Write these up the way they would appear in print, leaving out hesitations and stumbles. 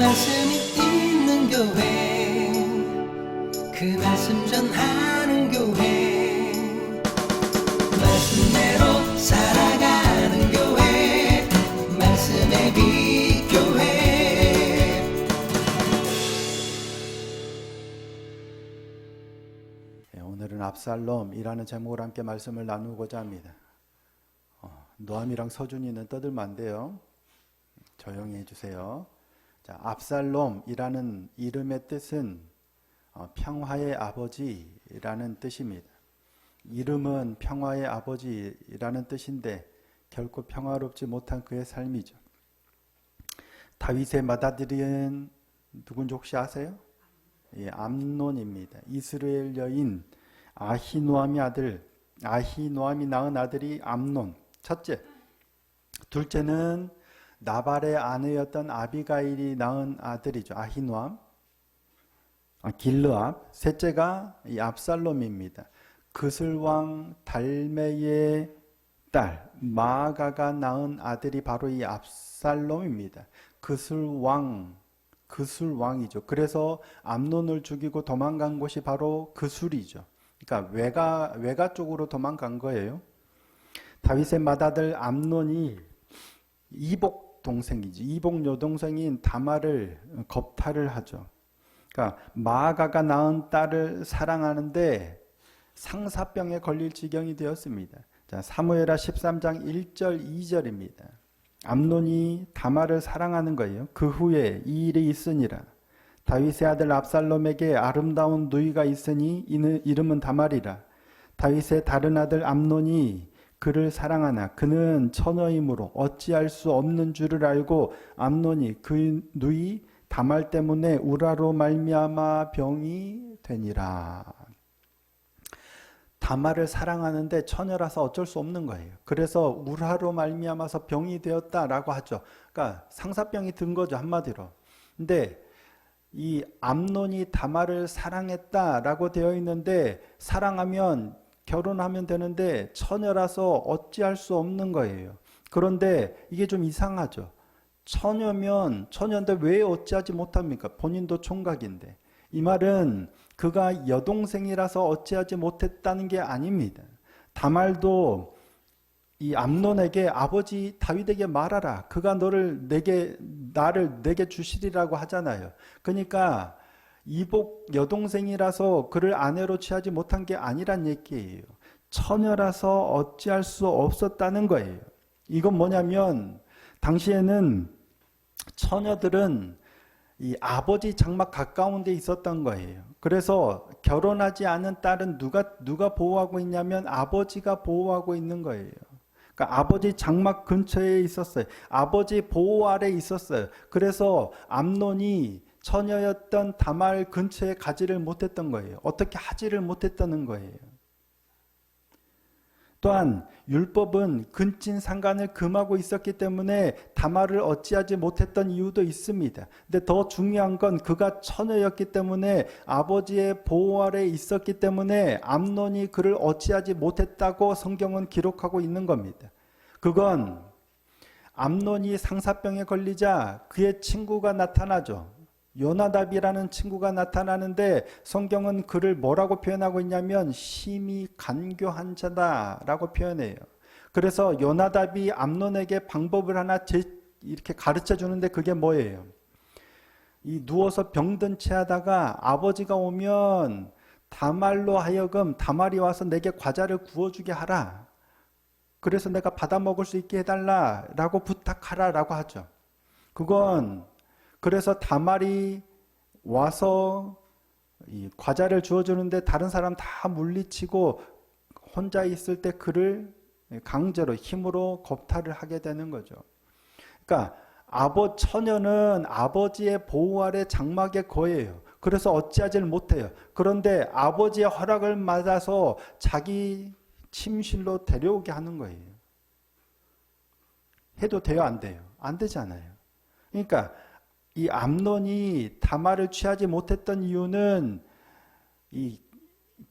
말씀이 있는 교회, 그 말씀 전하는 교회, 말씀대로 살아가는 교회, 말씀의 빛 교회. 오늘은 압살롬이라는 제목으로 함께 말씀을 나누고자 합니다. 노암이랑 서준이는 떠들면 안 돼요. 조용히 해주세요. 자, 압살롬이라는 이름의 뜻은 평화의 아버지라는 뜻입니다. 이름은 평화의 아버지라는 뜻인데 결코 평화롭지 못한 그의 삶이죠. 다윗의 맏아들은 누군지 혹시 아세요? 예, 암논입니다. 이스라엘 여인 아히노암이 낳은 아들이 암논. 첫째. 둘째는 나발의 아내였던 아비가일이 낳은 아들이죠. 아히노암. 길르압. 셋째가 이 압살롬입니다. 그슬왕 달메의 딸 마아가가 낳은 아들이 바로 이 압살롬입니다. 그술왕이죠. 그래서 암논을 죽이고 도망간 곳이 바로 그술이죠. 그러니까 외가 쪽으로 도망간 거예요. 다윗의 맏아들 암논이 이복 동생이지. 이복 여동생인 다말을 겁탈을 하죠. 그러니까 마아가가 낳은 딸을 사랑하는데 상사병에 걸릴 지경이 되었습니다. 자, 사무엘하 13장 1절 2절입니다. 암논이 다말을 사랑하는 거예요. 그 후에 이 일이 있으니라. 다윗의 아들 압살롬에게 아름다운 누이가 있으니 이름은 다말이라. 다윗의 다른 아들 암논이 그를 사랑하나 그는 처녀이므로 어찌할 수 없는 줄을 알고 암논이 그 누이 다말 때문에 우라로 말미암아 병이 되니라. 다말을 사랑하는데 처녀라서 어쩔 수 없는 거예요. 그래서 우라로 말미암아서 병이 되었다라고 하죠. 그러니까 상사병이 든 거죠, 한마디로. 근데 이 암논이 다말을 사랑했다라고 되어 있는데 사랑하면 결혼하면 되는데 처녀라서 어찌할 수 없는 거예요. 그런데 이게 좀 이상하죠. 처녀인데 왜 어찌하지 못합니까? 본인도 총각인데. 이 말은 그가 여동생이라서 어찌하지 못했다는 게 아닙니다. 다말도 이 암논에게 아버지 다윗에게 말하라. 그가 나를 내게 주시리라고 하잖아요. 그러니까 이복 여동생이라서 그를 아내로 취하지 못한 게 아니란 얘기예요. 처녀라서 어찌할 수 없었다는 거예요. 이건 뭐냐면 당시에는 처녀들은 이 아버지 장막 가까운 데 있었던 거예요. 그래서 결혼하지 않은 딸은 누가 보호하고 있냐면 아버지가 보호하고 있는 거예요. 그러니까 아버지 장막 근처에 있었어요. 아버지 보호 아래 있었어요. 그래서 암논이 처녀였던 다말 근처에 가지를 못했던 거예요. 어떻게 하지를 못했다는 거예요. 또한 율법은 근친 상간을 금하고 있었기 때문에 다말을 어찌하지 못했던 이유도 있습니다. 근데 더 중요한 건 그가 처녀였기 때문에 아버지의 보호 아래 있었기 때문에 암논이 그를 어찌하지 못했다고 성경은 기록하고 있는 겁니다. 그건 암논이 상사병에 걸리자 그의 친구가 나타나죠. 요나답이라는 친구가 나타나는데 성경은 그를 뭐라고 표현하고 있냐면 심히 간교한 자다라고 표현해요. 그래서 요나답이 암논에게 방법을 하나 이렇게 가르쳐 주는데 그게 뭐예요? 이 누워서 병든 채 하다가 아버지가 오면 다말로 하여금 다말이 와서 내게 과자를 구워주게 하라. 그래서 내가 받아 먹을 수 있게 해달라라고 부탁하라라고 하죠. 그건 그래서 다말이 와서 이 과자를 주어주는데 다른 사람 다 물리치고 혼자 있을 때 그를 강제로 힘으로 겁탈을 하게 되는 거죠. 그러니까 처녀는 아버지의 보호 아래 장막에 거예요. 그래서 어찌하지를 못해요. 그런데 아버지의 허락을 받아서 자기 침실로 데려오게 하는 거예요. 해도 돼요, 안 돼요? 안 되잖아요. 그러니까 이 암논이 다말을 취하지 못했던 이유는 이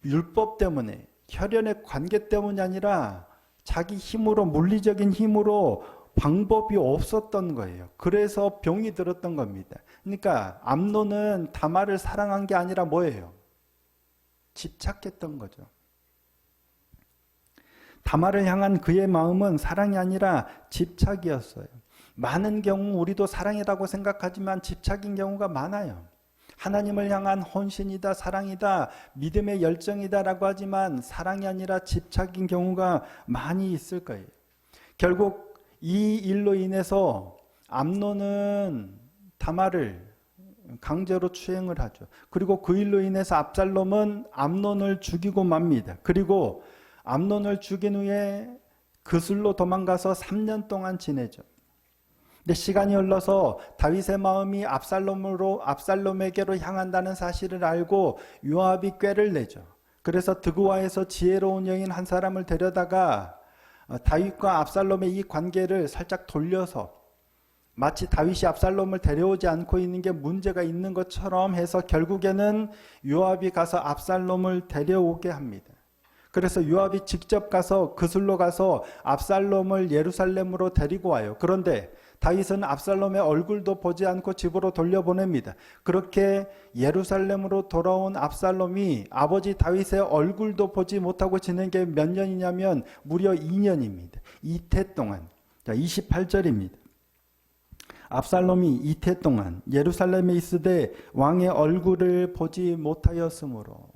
율법 때문에, 혈연의 관계 때문이 아니라 자기 힘으로, 물리적인 힘으로 방법이 없었던 거예요. 그래서 병이 들었던 겁니다. 그러니까 암논은 다말을 사랑한 게 아니라 뭐예요? 집착했던 거죠. 다말을 향한 그의 마음은 사랑이 아니라 집착이었어요. 많은 경우 우리도 사랑이라고 생각하지만 집착인 경우가 많아요. 하나님을 향한 헌신이다, 사랑이다, 믿음의 열정이다라고 하지만 사랑이 아니라 집착인 경우가 많이 있을 거예요. 결국 이 일로 인해서 암논은 다말을 강제로 추행을 하죠. 그리고 그 일로 인해서 압살롬은 암논을 죽이고 맙니다. 그리고 암논을 죽인 후에 그술로 도망가서 3년 동안 지내죠. 근데 시간이 흘러서 다윗의 마음이 압살롬에게로 향한다는 사실을 알고 요압이 꾀를 내죠. 그래서 드고아에서 지혜로운 여인 한 사람을 데려다가 다윗과 압살롬의 이 관계를 살짝 돌려서 마치 다윗이 압살롬을 데려오지 않고 있는 게 문제가 있는 것처럼 해서 결국에는 요압이 가서 압살롬을 데려오게 합니다. 그래서 요압이 직접 가서 그술로 가서 압살롬을 예루살렘으로 데리고 와요. 그런데 다윗은 압살롬의 얼굴도 보지 않고 집으로 돌려보냅니다. 그렇게 예루살렘으로 돌아온 압살롬이 아버지 다윗의 얼굴도 보지 못하고 지낸 게 몇 년이냐면 무려 2년입니다. 이태 동안. 자, 28절입니다. 압살롬이 이태 동안 예루살렘에 있으되 왕의 얼굴을 보지 못하였으므로.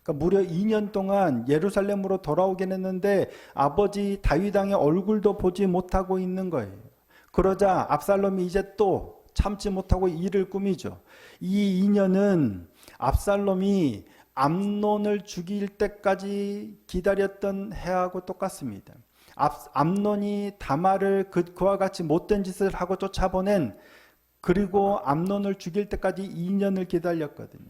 그러니까 무려 2년 동안 예루살렘으로 돌아오긴 했는데 아버지 다윗 왕의 얼굴도 보지 못하고 있는 거예요. 그러자 압살롬이 이제 또 참지 못하고 일을 꾸미죠. 이 2년은 압살롬이 암논을 죽일 때까지 기다렸던 해하고 똑같습니다. 암논이 다말을 그와 같이 못된 짓을 하고 쫓아보낸, 그리고 암논을 죽일 때까지 2년을 기다렸거든요.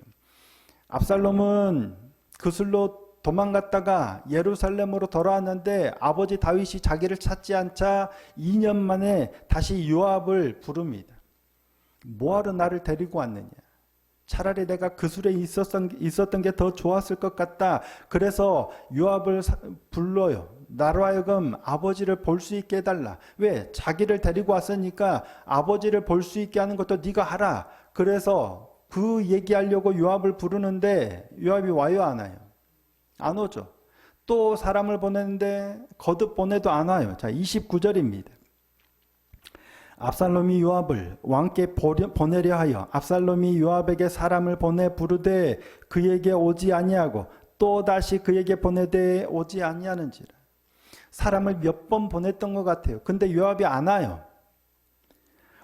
압살롬은 그술로 도망갔다가 예루살렘으로 돌아왔는데 아버지 다윗이 자기를 찾지 않자 2년 만에 다시 요압을 부릅니다. 뭐하러 나를 데리고 왔느냐? 차라리 내가 그술에 있었던 게 더 좋았을 것 같다. 그래서 요압을 불러요. 나로 하여금 아버지를 볼 수 있게 해달라. 왜? 자기를 데리고 왔으니까 아버지를 볼 수 있게 하는 것도 네가 하라. 그래서 그 얘기하려고 요압을 부르는데 요압이 와요, 안 와요? 안 오죠. 또 사람을 보내는데 거듭 보내도 안 와요. 자, 29절입니다. 압살롬이 요압을 왕께 보내려 하여 압살롬이 요압에게 사람을 보내 부르되 그에게 오지 아니하고 또 다시 그에게 보내되 오지 아니하는지라. 사람을 몇 번 보냈던 것 같아요. 근데 요압이 안 와요.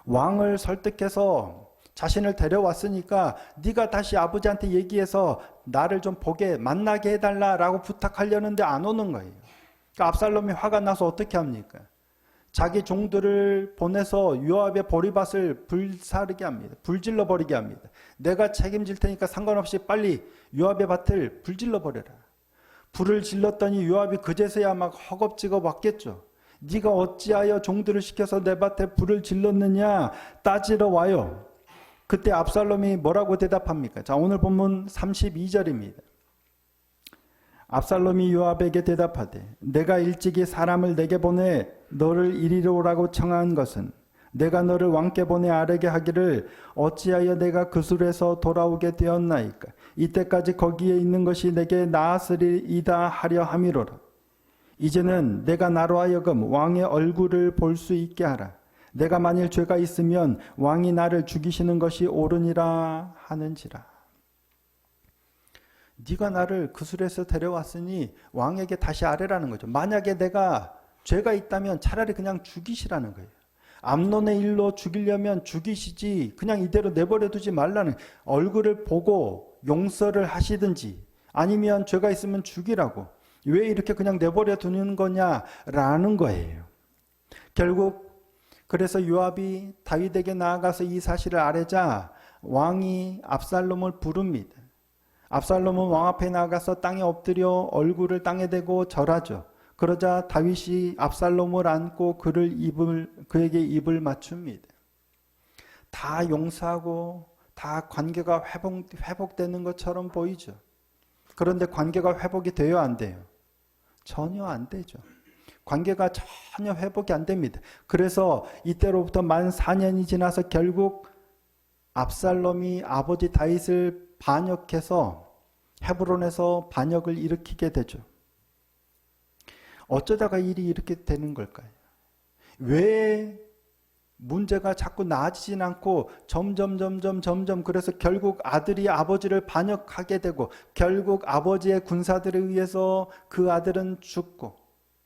왕을 설득해서 자신을 데려왔으니까 네가 다시 아버지한테 얘기해서 나를 좀 보게 만나게 해달라라고 부탁하려는데 안 오는 거예요. 그러니까 압살롬이 화가 나서 어떻게 합니까? 자기 종들을 보내서 요압의 보리밭을 불사르게 합니다. 불질러 버리게 합니다. 내가 책임질 테니까 상관없이 빨리 요압의 밭을 불질러 버려라. 불을 질렀더니 요압이 그제서야 막 허겁지겁 왔겠죠. 네가 어찌하여 종들을 시켜서 내 밭에 불을 질렀느냐 따지러 와요. 그때 압살롬이 뭐라고 대답합니까? 자, 오늘 본문 32절입니다. 압살롬이 요압에게 대답하되 내가 일찍이 사람을 내게 보내 너를 이리로 오라고 청한 것은 내가 너를 왕께 보내 아뢰게 하기를 어찌하여 내가 그술에서 돌아오게 되었나이까. 이때까지 거기에 있는 것이 내게 나았으리이다 하려 함이로라. 이제는 내가 나로 하여금 왕의 얼굴을 볼 수 있게 하라. 내가 만일 죄가 있으면 왕이 나를 죽이시는 것이 옳으니라 하는지라. 네가 나를 그술에서 데려왔으니 왕에게 다시 아뢰라는 거죠. 만약에 내가 죄가 있다면 차라리 그냥 죽이시라는 거예요. 암논의 일로 죽이려면 죽이시지 그냥 이대로 내버려 두지 말라는, 얼굴을 보고 용서를 하시든지 아니면 죄가 있으면 죽이라고. 왜 이렇게 그냥 내버려 두는 거냐라는 거예요. 결국 그래서 요압이 다윗에게 나아가서 이 사실을 아뢰자 왕이 압살롬을 부릅니다. 압살롬은 왕 앞에 나가서 땅에 엎드려 얼굴을 땅에 대고 절하죠. 그러자 다윗이 압살롬을 안고 그에게 입을 맞춥니다. 다 용서하고 다 관계가 회복되는 것처럼 보이죠. 그런데 관계가 회복이 돼요, 안 돼요? 전혀 안 되죠. 관계가 전혀 회복이 안 됩니다. 그래서 이때로부터 만 4년이 지나서 결국 압살롬이 아버지 다윗을 반역해서 헤브론에서 반역을 일으키게 되죠. 어쩌다가 일이 이렇게 되는 걸까요? 왜 문제가 자꾸 나아지진 않고 점점 그래서 결국 아들이 아버지를 반역하게 되고 결국 아버지의 군사들에 의해서 그 아들은 죽고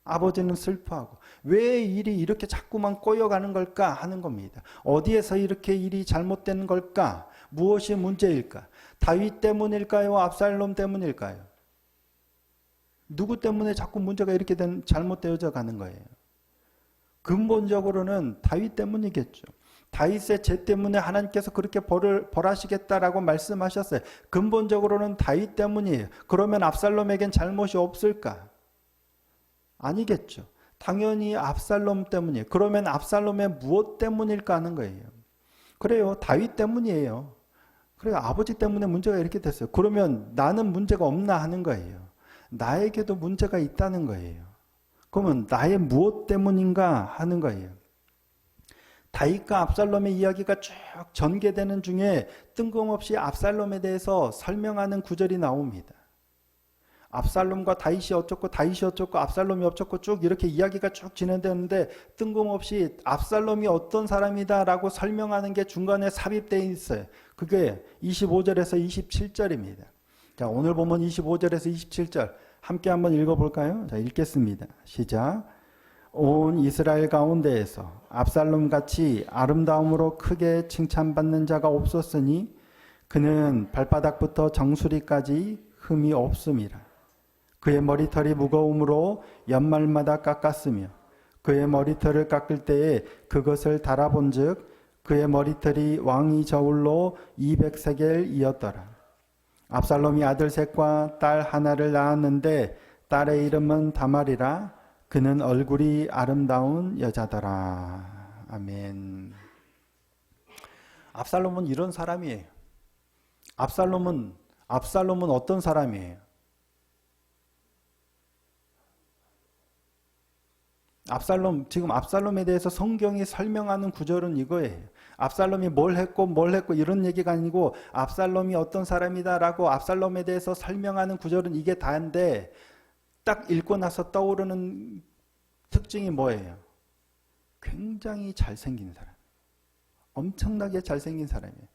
아버지는 슬퍼하고 왜 일이 이렇게 자꾸만 꼬여가는 걸까 하는 겁니다. 어디에서 이렇게 일이 잘못된 걸까? 무엇이 문제일까? 다윗 때문일까요? 압살롬 때문일까요? 누구 때문에 자꾸 문제가 이렇게 잘못되어져 가는 거예요? 근본적으로는 다윗 때문이겠죠. 다윗의 죄 때문에 하나님께서 그렇게 벌하시겠다라고 말씀하셨어요. 근본적으로는 다윗 때문이에요. 그러면 압살롬에겐 잘못이 없을까? 아니겠죠. 당연히 압살롬 때문이에요. 그러면 압살롬의 무엇 때문일까 하는 거예요. 그래요. 다윗 때문이에요. 그래요. 아버지 때문에 문제가 이렇게 됐어요. 그러면 나는 문제가 없나 하는 거예요. 나에게도 문제가 있다는 거예요. 그러면 나의 무엇 때문인가 하는 거예요. 다윗과 압살롬의 이야기가 쭉 전개되는 중에 뜬금없이 압살롬에 대해서 설명하는 구절이 나옵니다. 압살롬과 다윗이 어쩌고 압살롬이 어쩌고 쭉 이렇게 이야기가 쭉 진행되는데 뜬금없이 압살롬이 어떤 사람이다라고 설명하는 게 중간에 삽입되어 있어요. 그게 25절에서 27절입니다. 자, 오늘 보면 25절에서 27절 함께 한번 읽어볼까요? 자, 읽겠습니다. 시작. 온 이스라엘 가운데에서 압살롬 같이 아름다움으로 크게 칭찬받는 자가 없었으니 그는 발바닥부터 정수리까지 흠이 없음이라. 그의 머리털이 무거움으로 연말마다 깎았으며 그의 머리털을 깎을 때에 그것을 달아본즉 그의 머리털이 왕이 저울로 200세겔이었더라. 압살롬이 아들 셋과 딸 하나를 낳았는데 딸의 이름은 다말이라. 그는 얼굴이 아름다운 여자더라. 아멘. 압살롬은 이런 사람이에요. 압살롬은 어떤 사람이에요? 지금 압살롬에 대해서 성경이 설명하는 구절은 이거예요. 압살롬이 뭘 했고 이런 얘기가 아니고 압살롬이 어떤 사람이다라고 압살롬에 대해서 설명하는 구절은 이게 다인데 딱 읽고 나서 떠오르는 특징이 뭐예요? 굉장히 잘생긴 사람. 엄청나게 잘생긴 사람이에요.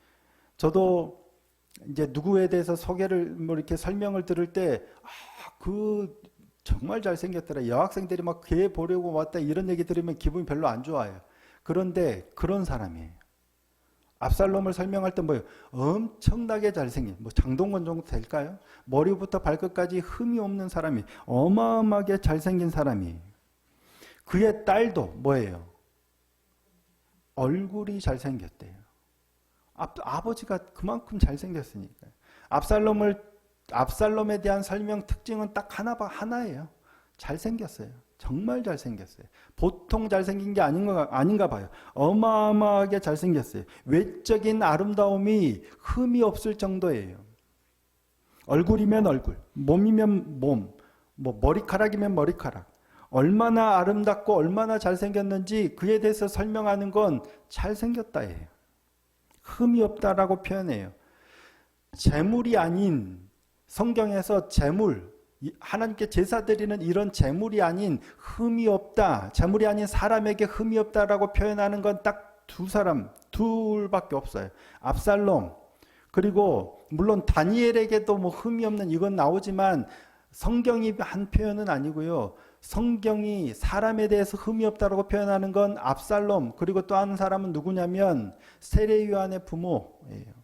저도 이제 누구에 대해서 소개를 이렇게 설명을 들을 때 정말 잘생겼더라. 여학생들이 막 걔 보려고 왔다 이런 얘기 들으면 기분이 별로 안 좋아요. 그런데 그런 사람이에요. 압살롬을 설명할 때 뭐예요? 엄청나게 잘생긴, 장동건 정도 될까요? 머리부터 발끝까지 흠이 없는 사람이 어마어마하게 잘생긴 사람이에요. 그의 딸도 뭐예요? 얼굴이 잘생겼대요. 아버지가 그만큼 잘생겼으니까요. 압살롬에 대한 설명 특징은 딱 하나예요. 잘생겼어요. 정말 잘생겼어요. 보통 잘생긴 게 아닌가 봐요. 어마어마하게 잘생겼어요. 외적인 아름다움이 흠이 없을 정도예요. 얼굴이면 얼굴, 몸이면 몸, 머리카락이면 머리카락. 얼마나 아름답고 얼마나 잘생겼는지 그에 대해서 설명하는 건 잘생겼다예요. 흠이 없다라고 표현해요. 재물이 아닌 성경에서 재물, 하나님께 제사 드리는 이런 재물이 아닌 흠이 없다, 재물이 아닌 사람에게 흠이 없다라고 표현하는 건 딱 둘밖에 없어요. 압살롬, 그리고 물론 다니엘에게도 흠이 없는 이건 나오지만 성경이 한 표현은 아니고요. 성경이 사람에 대해서 흠이 없다라고 표현하는 건 압살롬, 그리고 또 한 사람은 누구냐면 세례요한의 부모예요.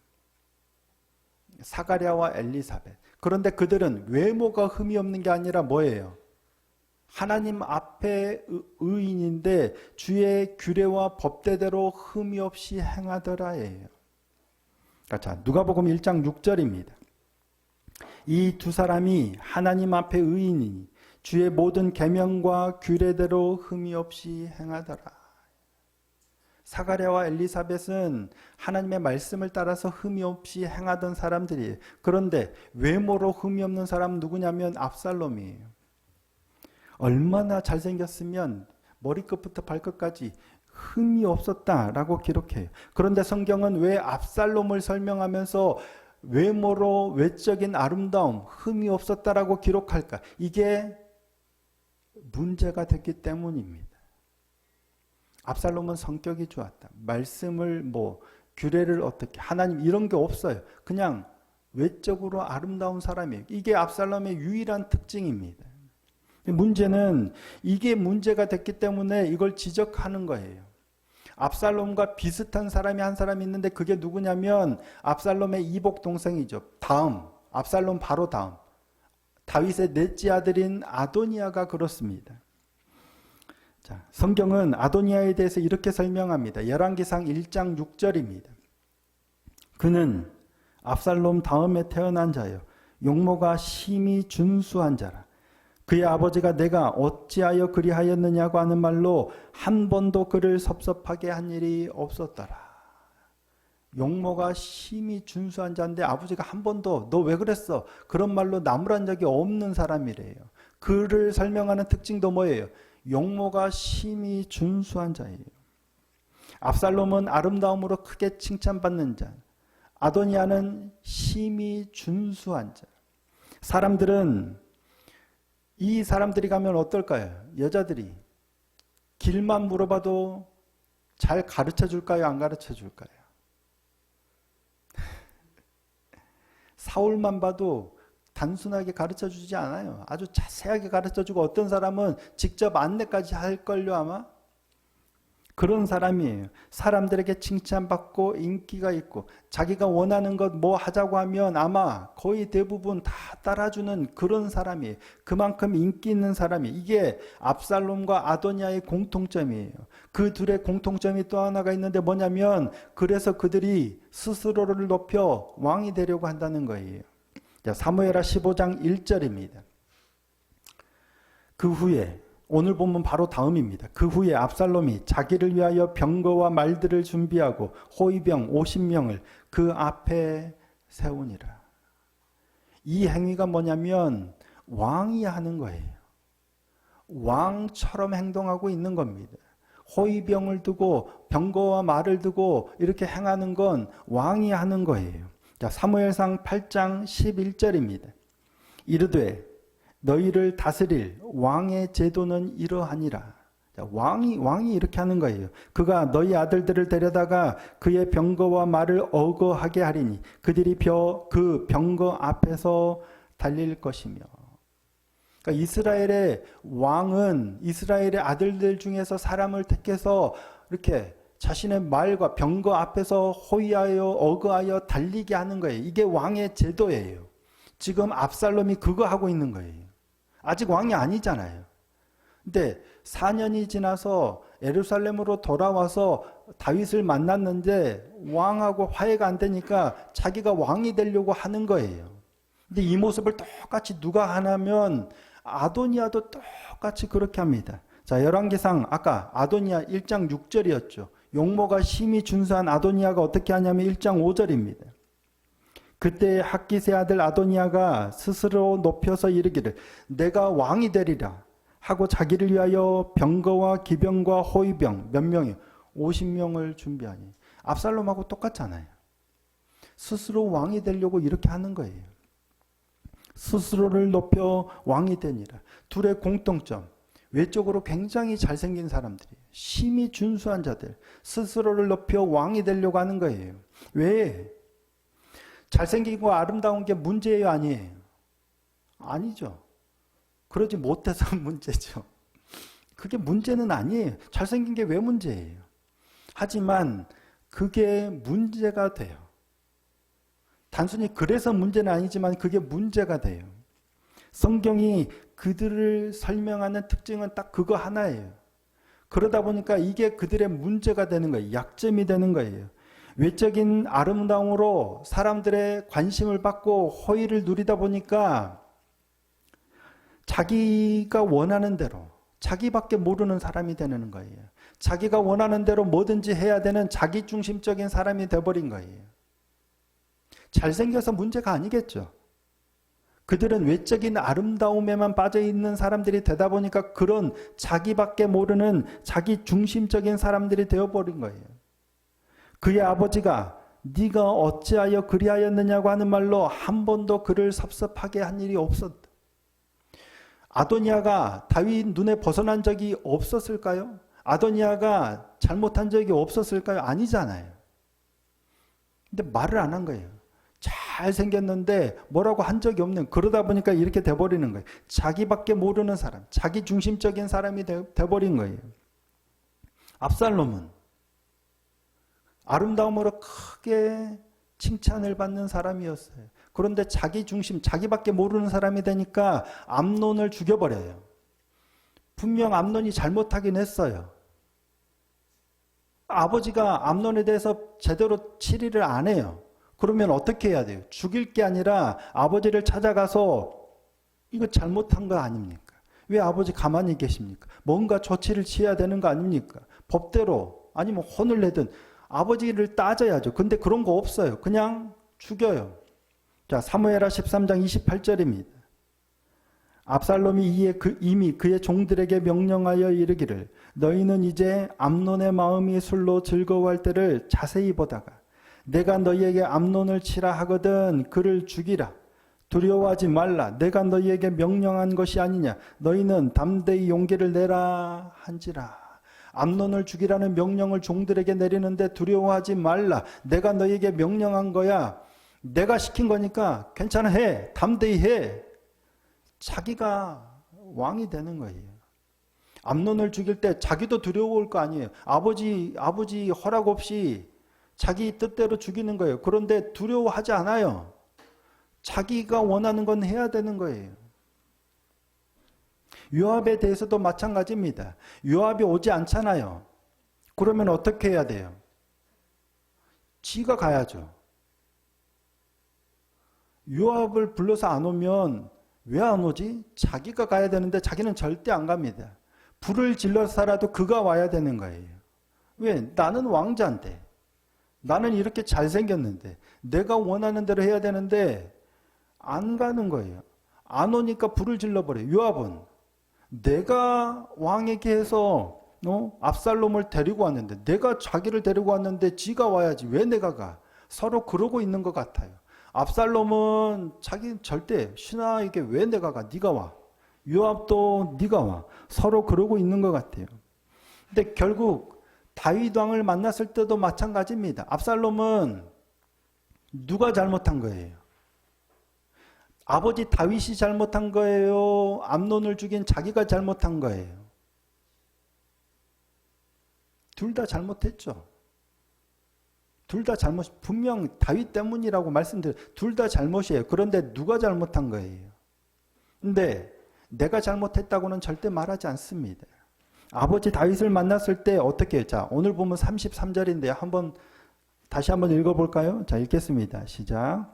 사가랴와 엘리사벳. 그런데 그들은 외모가 흠이 없는 게 아니라 뭐예요? 하나님 앞에 의인인데 주의 규례와 법대대로 흠이 없이 행하더라예요. 자, 누가복음 1장 6절입니다. 이 두 사람이 하나님 앞에 의인이니 주의 모든 계명과 규례대로 흠이 없이 행하더라. 사가랴와 엘리사벳은 하나님의 말씀을 따라서 흠이 없이 행하던 사람들이에요. 그런데 외모로 흠이 없는 사람은 누구냐면 압살롬이에요. 얼마나 잘생겼으면 머리끝부터 발끝까지 흠이 없었다라고 기록해요. 그런데 성경은 왜 압살롬을 설명하면서 외모로 외적인 아름다움, 흠이 없었다라고 기록할까? 이게 문제가 됐기 때문입니다. 압살롬은 성격이 좋았다. 말씀을 규례를 어떻게, 하나님 이런 게 없어요. 그냥 외적으로 아름다운 사람이에요. 이게 압살롬의 유일한 특징입니다. 문제는 이게 문제가 됐기 때문에 이걸 지적하는 거예요. 압살롬과 비슷한 사람이 한 사람이 있는데 그게 누구냐면 압살롬의 이복 동생이죠. 압살롬 바로 다음. 다윗의 넷째 아들인 아도니아가 그렇습니다. 자, 성경은 아도니아에 대해서 이렇게 설명합니다. 열왕기상 1장 6절입니다. 그는 압살롬 다음에 태어난 자요. 용모가 심히 준수한 자라. 그의 아버지가 내가 어찌하여 그리하였느냐고 하는 말로 한 번도 그를 섭섭하게 한 일이 없었더라. 용모가 심히 준수한 자인데 아버지가 한 번도 너 왜 그랬어? 그런 말로 나무란 적이 없는 사람이래요. 그를 설명하는 특징도 뭐예요? 용모가 심히 준수한 자예요. 압살롬은 아름다움으로 크게 칭찬받는 자. 아도니아는 심히 준수한 자. 이 사람들이 가면 어떨까요? 여자들이 길만 물어봐도 잘 가르쳐 줄까요? 안 가르쳐 줄까요? 사울만 봐도 단순하게 가르쳐 주지 않아요. 아주 자세하게 가르쳐 주고 어떤 사람은 직접 안내까지 할걸요 아마? 그런 사람이에요. 사람들에게 칭찬받고 인기가 있고 자기가 원하는 것 하자고 하면 아마 거의 대부분 다 따라주는 그런 사람이에요. 그만큼 인기 있는 사람이. 이게 압살롬과 아도니아의 공통점이에요. 그 둘의 공통점이 또 하나가 있는데 뭐냐면 그래서 그들이 스스로를 높여 왕이 되려고 한다는 거예요. 자, 사무엘하 15장 1절입니다. 그 후에 오늘 본문 바로 다음입니다. 그 후에 압살롬이 자기를 위하여 병거와 말들을 준비하고 호위병 50명을 그 앞에 세우니라. 이 행위가 뭐냐면 왕이 하는 거예요. 왕처럼 행동하고 있는 겁니다. 호위병을 두고 병거와 말을 두고 이렇게 행하는 건 왕이 하는 거예요. 자, 사무엘상 8장 11절입니다. 이르되 너희를 다스릴 왕의 제도는 이러하니라. 자, 왕이 이렇게 하는 거예요. 그가 너희 아들들을 데려다가 그의 병거와 말을 어거하게 하리니 그들이 그 병거 앞에서 달릴 것이며. 그러니까 이스라엘의 왕은 이스라엘의 아들들 중에서 사람을 택해서 이렇게 자신의 말과 병거 앞에서 호위하여 어거하여 달리게 하는 거예요. 이게 왕의 제도예요. 지금 압살롬이 그거 하고 있는 거예요. 아직 왕이 아니잖아요. 근데 4년이 지나서 예루살렘으로 돌아와서 다윗을 만났는데 왕하고 화해가 안 되니까 자기가 왕이 되려고 하는 거예요. 근데 이 모습을 똑같이 누가 하냐면 아도니아도 똑같이 그렇게 합니다. 자, 열왕기상 아까 아도니아 1장 6절이었죠. 용모가 심히 준수한 아도니아가 어떻게 하냐면 1장 5절입니다. 그때 학기세 아들 아도니아가 스스로 높여서 이르기를 내가 왕이 되리라 하고 자기를 위하여 병거와 기병과 호위병 몇 명이요? 50명을 준비하니. 압살롬하고 똑같잖아요. 스스로 왕이 되려고 이렇게 하는 거예요. 스스로를 높여 왕이 되니라. 둘의 공통점. 외적으로 굉장히 잘생긴 사람들이에요. 심히 준수한 자들. 스스로를 높여 왕이 되려고 하는 거예요. 왜? 잘생기고 아름다운 게 문제예요? 아니에요? 아니죠. 그러지 못해서 문제죠. 그게 문제는 아니에요. 잘생긴 게 왜 문제예요? 하지만 그게 문제가 돼요. 단순히 그래서 문제는 아니지만 그게 문제가 돼요. 성경이 그들을 설명하는 특징은 딱 그거 하나예요. 그러다 보니까 이게 그들의 문제가 되는 거예요. 약점이 되는 거예요. 외적인 아름다움으로 사람들의 관심을 받고 호의를 누리다 보니까 자기가 원하는 대로 자기밖에 모르는 사람이 되는 거예요. 자기가 원하는 대로 뭐든지 해야 되는 자기중심적인 사람이 돼버린 거예요. 잘생겨서 문제가 아니겠죠. 그들은 외적인 아름다움에만 빠져 있는 사람들이 되다 보니까 그런 자기밖에 모르는 자기 중심적인 사람들이 되어버린 거예요. 그의 아버지가 네가 어찌하여 그리하였느냐고 하는 말로 한 번도 그를 섭섭하게 한 일이 없었다. 아도니아가 다윗 눈에 벗어난 적이 없었을까요? 아도니아가 잘못한 적이 없었을까요? 아니잖아요. 근데 말을 안 한 거예요. 잘생겼는데 뭐라고 한 적이 없는, 그러다 보니까 이렇게 돼버리는 거예요. 자기밖에 모르는 사람, 자기 중심적인 사람이 돼버린 거예요. 압살롬은 아름다움으로 크게 칭찬을 받는 사람이었어요. 그런데 자기 중심, 자기밖에 모르는 사람이 되니까 암논을 죽여버려요. 분명 암논이 잘못하긴 했어요. 아버지가 암논에 대해서 제대로 치리를 안 해요. 그러면 어떻게 해야 돼요? 죽일 게 아니라 아버지를 찾아가서 이거 잘못한 거 아닙니까? 왜 아버지 가만히 계십니까? 뭔가 조치를 취해야 되는 거 아닙니까? 법대로 아니면 혼을 내든 아버지를 따져야죠. 근데 그런 거 없어요. 그냥 죽여요. 자, 사무엘하 13장 28절입니다. 압살롬이 이미 그의 종들에게 명령하여 이르기를 너희는 이제 암논의 마음이 술로 즐거워할 때를 자세히 보다가 내가 너희에게 암논을 치라 하거든 그를 죽이라. 두려워하지 말라. 내가 너희에게 명령한 것이 아니냐. 너희는 담대히 용기를 내라 한지라. 암논을 죽이라는 명령을 종들에게 내리는데 두려워하지 말라. 내가 너희에게 명령한 거야. 내가 시킨 거니까 괜찮아 해. 담대히 해. 자기가 왕이 되는 거예요. 암논을 죽일 때 자기도 두려울 거 아니에요. 아버지 허락 없이 자기 뜻대로 죽이는 거예요. 그런데 두려워하지 않아요. 자기가 원하는 건 해야 되는 거예요. 요압에 대해서도 마찬가지입니다. 요압이 오지 않잖아요. 그러면 어떻게 해야 돼요? 지가 가야죠. 요압을 불러서 안 오면 왜 안 오지? 자기가 가야 되는데 자기는 절대 안 갑니다. 불을 질러서라도 그가 와야 되는 거예요. 왜? 나는 왕자인데. 나는 이렇게 잘생겼는데. 내가 원하는 대로 해야 되는데 안 가는 거예요. 안 오니까 불을 질러버려요. 요압은 내가 왕에게 해서 압살롬을 데리고 왔는데 내가 자기를 데리고 왔는데 지가 와야지. 왜 내가 가? 서로 그러고 있는 것 같아요. 압살롬은 자기 절대 신하에게 왜 내가 가? 네가 와. 요압도 네가 와. 서로 그러고 있는 것 같아요. 근데 결국 다윗 왕을 만났을 때도 마찬가지입니다. 압살롬은 누가 잘못한 거예요? 아버지 다윗이 잘못한 거예요? 암논을 죽인 자기가 잘못한 거예요? 둘 다 잘못했죠. 둘 다 잘못, 분명 다윗 때문이라고 말씀드려요. 둘 다 잘못이에요. 그런데 누가 잘못한 거예요? 근데 내가 잘못했다고는 절대 말하지 않습니다. 아버지 다윗을 만났을 때 어떻게, 자, 오늘 보면 33절인데요. 다시 한번 읽어볼까요? 자, 읽겠습니다. 시작.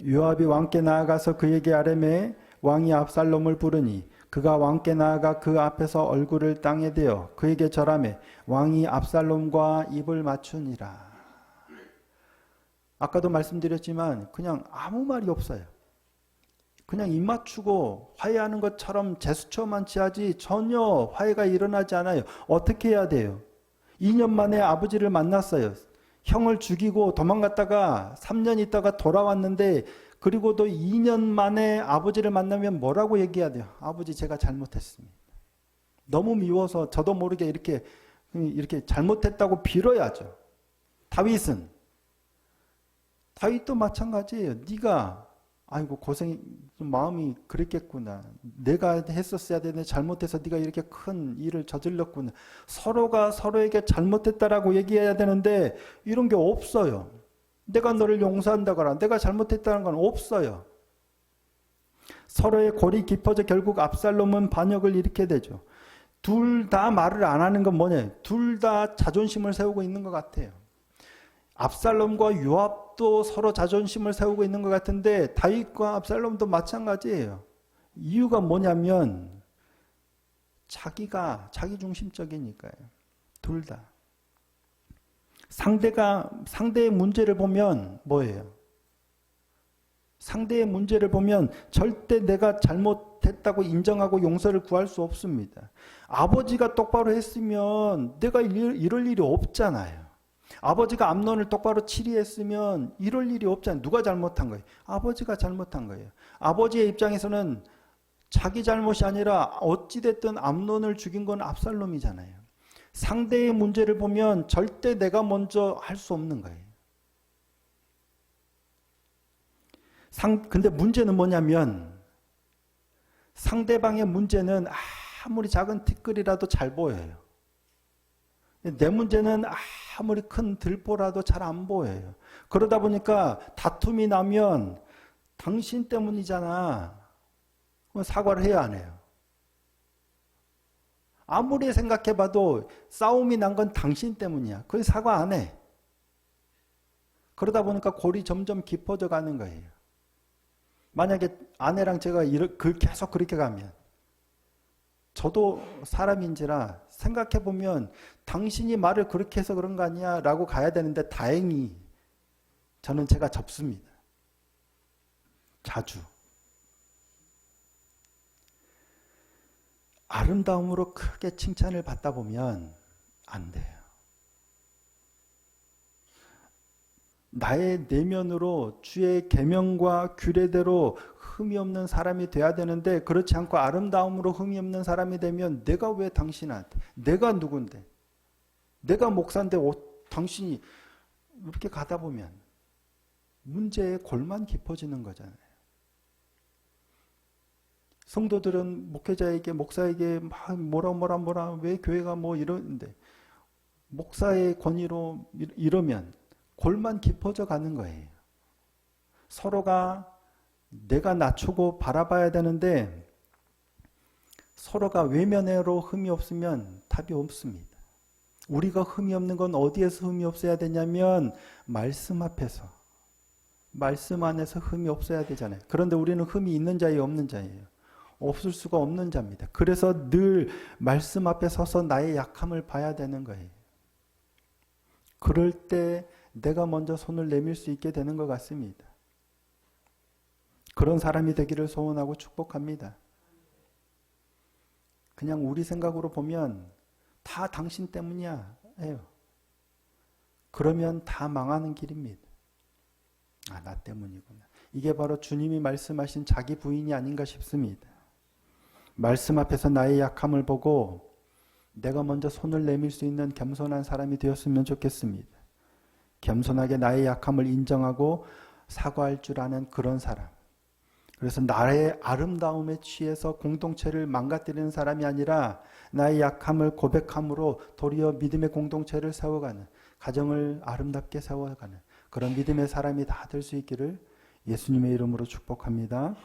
요압이 왕께 나아가서 그에게 아뢰매 왕이 압살롬을 부르니 그가 왕께 나아가 그 앞에서 얼굴을 땅에 대어 그에게 절하매 왕이 압살롬과 입을 맞추니라. 아까도 말씀드렸지만 그냥 아무 말이 없어요. 그냥 입 맞추고 화해하는 것처럼 제스처만 취하지 전혀 화해가 일어나지 않아요. 어떻게 해야 돼요? 2년 만에 아버지를 만났어요. 형을 죽이고 도망갔다가 3년 있다가 돌아왔는데 그리고도 2년 만에 아버지를 만나면 뭐라고 얘기해야 돼요? 아버지 제가 잘못했습니다. 너무 미워서 저도 모르게 이렇게 잘못했다고 빌어야죠. 다윗도 마찬가지예요. 네가 아이고 고생 좀 마음이 그랬겠구나. 내가 했었어야 되는데 잘못해서 네가 이렇게 큰 일을 저질렀구나. 서로가 서로에게 잘못했다라고 얘기해야 되는데 이런 게 없어요. 내가 너를 용서한다거나 내가 잘못했다는 건 없어요. 서로의 골이 깊어져 결국 압살롬은 반역을 일으키게 되죠. 둘 다 말을 안 하는 건 뭐냐? 둘 다 자존심을 세우고 있는 것 같아요. 압살롬과 요압도 서로 자존심을 세우고 있는 것 같은데 다윗과 압살롬도 마찬가지예요. 이유가 뭐냐면 자기 중심적이니까요. 둘 다. 상대의 문제를 보면 뭐예요? 상대의 문제를 보면 절대 내가 잘못했다고 인정하고 용서를 구할 수 없습니다. 아버지가 똑바로 했으면 내가 이럴 일이 없잖아요. 아버지가 암론을 똑바로 치리했으면 이럴 일이 없잖아요. 누가 잘못한 거예요? 아버지가 잘못한 거예요. 아버지의 입장에서는 자기 잘못이 아니라 어찌됐든 암론을 죽인 건 압살롬이잖아요. 상대의 문제를 보면 절대 내가 먼저 할 수 없는 거예요. 근데 문제는 뭐냐면 상대방의 문제는 아무리 작은 티끌이라도 잘 보여요. 내 문제는 아무리 큰 들보라도 잘 안 보여요. 그러다 보니까 다툼이 나면 당신 때문이잖아. 사과를 해야 안 해요. 아무리 생각해봐도 싸움이 난 건 당신 때문이야. 그걸 사과 안 해. 그러다 보니까 골이 점점 깊어져 가는 거예요. 만약에 아내랑 제가 계속 그렇게 가면 저도 사람인지라 생각해보면 당신이 말을 그렇게 해서 그런 거 아니야 라고 가야 되는데 다행히 저는 제가 접습니다. 자주. 아름다움으로 크게 칭찬을 받다 보면 안 돼요. 나의 내면으로 주의 계명과 규례대로 흠이 없는 사람이 돼야 되는데 그렇지 않고 아름다움으로 흠이 없는 사람이 되면 내가 왜 당신한테, 내가 누군데, 내가 목사인데 당신이 이렇게 가다 보면 문제의 골만 깊어지는 거잖아요. 성도들은 목회자에게, 목사에게 막 뭐라 왜 교회가 뭐 이러는데 목사의 권위로 이러면 골만 깊어져 가는 거예요. 서로가 내가 낮추고 바라봐야 되는데 서로가 외면으로 흠이 없으면 답이 없습니다. 우리가 흠이 없는 건 어디에서 흠이 없어야 되냐면 말씀 앞에서, 말씀 안에서 흠이 없어야 되잖아요. 그런데 우리는 흠이 있는 자예요, 없는 자예요? 없을 수가 없는 자입니다. 그래서 늘 말씀 앞에 서서 나의 약함을 봐야 되는 거예요. 그럴 때 내가 먼저 손을 내밀 수 있게 되는 것 같습니다. 그런 사람이 되기를 소원하고 축복합니다. 그냥 우리 생각으로 보면 다 당신 때문이야 해요. 그러면 다 망하는 길입니다. 나 때문이구나. 이게 바로 주님이 말씀하신 자기 부인이 아닌가 싶습니다. 말씀 앞에서 나의 약함을 보고 내가 먼저 손을 내밀 수 있는 겸손한 사람이 되었으면 좋겠습니다. 겸손하게 나의 약함을 인정하고 사과할 줄 아는 그런 사람. 그래서 나의 아름다움에 취해서 공동체를 망가뜨리는 사람이 아니라 나의 약함을 고백함으로 도리어 믿음의 공동체를 세워가는, 가정을 아름답게 세워가는 그런 믿음의 사람이 다 될 수 있기를 예수님의 이름으로 축복합니다.